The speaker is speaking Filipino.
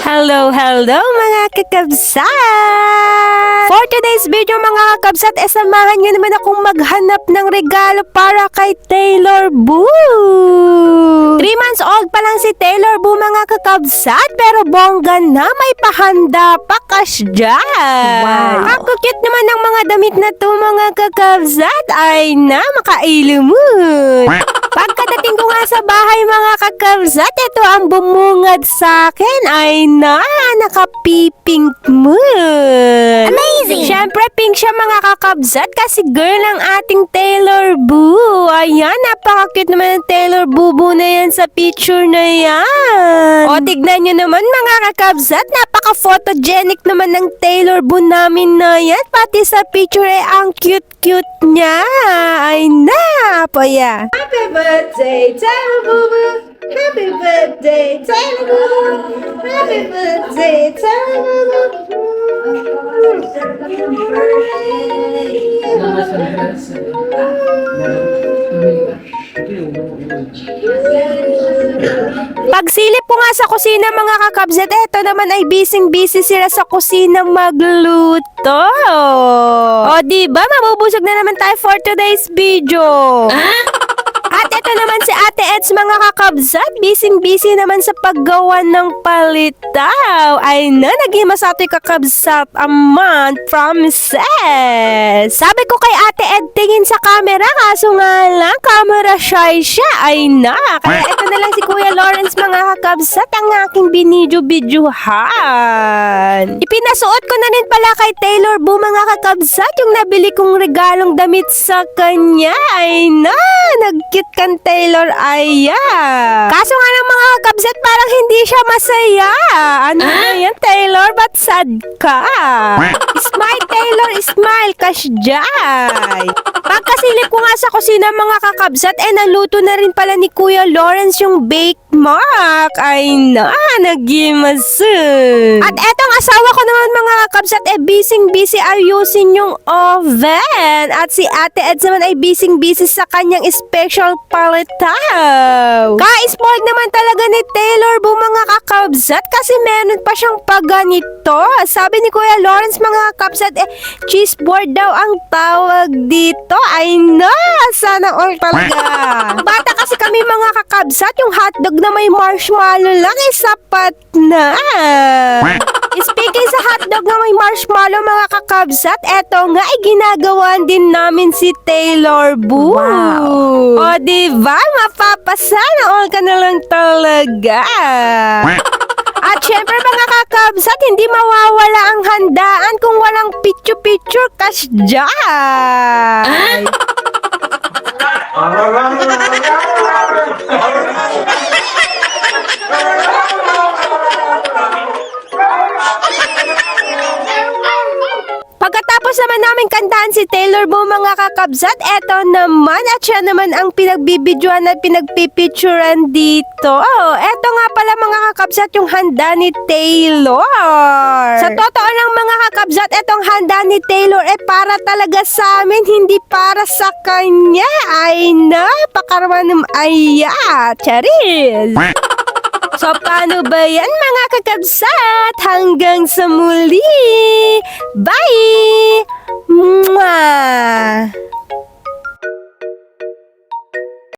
Hello mga kakabsat! For today's video mga kakabsat, samahan nyo naman akong maghanap ng regalo para kay Taylor Boo! 3 months old pa lang si Taylor Boo mga kakabsat, pero bongga na, may pahanda pa cash dyan! Wow! Ang cute naman ng mga damit na to mga kakabsat, ay na makailumot! Pagkadating ko nga sa bahay mga kakabsat, ito ang bumungad sa akin ay na naka-pink moon. Amazing! Siyempre pink siya mga kakabsat kasi girl ang ating Taylor Boo. Ayan, napaka-cute naman ng Taylor Boo na yan sa picture na yan. O tignan nyo naman mga kakabsat, napaka-photogenic naman ng Taylor Boo namin na yan. Pati sa picture ay ang cute-cute niya. Ay na, poya. Happy birthday, Taylor Boo! Happy birthday, Taylor Boo! Happy birthday, Taylor Pagsilip ko nga sa kusina mga kakabsat, eto naman ay busy sila sa kusina magluto. O diba, mabubusog na naman tayo for today's video. At ito naman si Ate Eds mga kakabsat, busy naman sa paggawa ng palitaw. Ay na, naghimas ato'y kakabsat a month promises. Sabi ko kay Ate Ed, tingin sa camera, kaso nga lang, camera shy siya. Ay na, kaya ito na lang si Kuya Lawrence mga kakabsat, ang aking binidyo-bidyuhan. Ipinasuot ko na rin pala kay Taylor Boo mga kakabsat, yung nabili kong regalong damit sa kanya. Ay na, nag-cute kan Taylor, aya. Kaso nga lang mga kakabsat, parang hindi siya masaya. Ano na yan, Taylor? Ba't sad ka? Smile, Taylor, smile, kasjay. Pagkasilip ko nga sa kusina mga kakabsat, naluto na rin pala ni Kuya Lawrence yung bake mark. Ay na, nagimasun. At etong asawa ko naman mga kakabsat, busy ayusin yung oven. At si Ate Eds naman ay busy sa kanyang special palitaw. Ka-spoiled naman talaga ni Taylor Boo mga kakabsat kasi meron pa siyang paganito. Sabi ni Kuya Lawrence mga kakabsat, cheeseboard daw ang tawag dito. Ay na, sana all talaga. Bata kasi kami mga kakabsat, yung hotdog na may marshmallow lang ay sapat na. Speaking sa hotdog na may marshmallow mga kakabsat, eto nga ay ginagawa din namin si Taylor Boo. Wow. O diba, mapapasana all ka na lang talaga. At syempre mga kakabsat, hindi mawawala ang handaan kung walang picture cash dyan. Pagkatapos naman namin kantahan si Taylor Boo mga kakabsat, eto naman at siya naman ang pinagbibidyoan at pinagpipicturan dito. Eto nga pala mga kakabsat yung handa ni Taylor. Sa totoo lang mga kakabsat, etong handa ni Taylor para talaga sa amin, hindi para sa kanya. Ay na, pakarmanong aya. Charis! So, paano ba yan mga kakabsat? Hanggang sa muli! Bye! Mwah!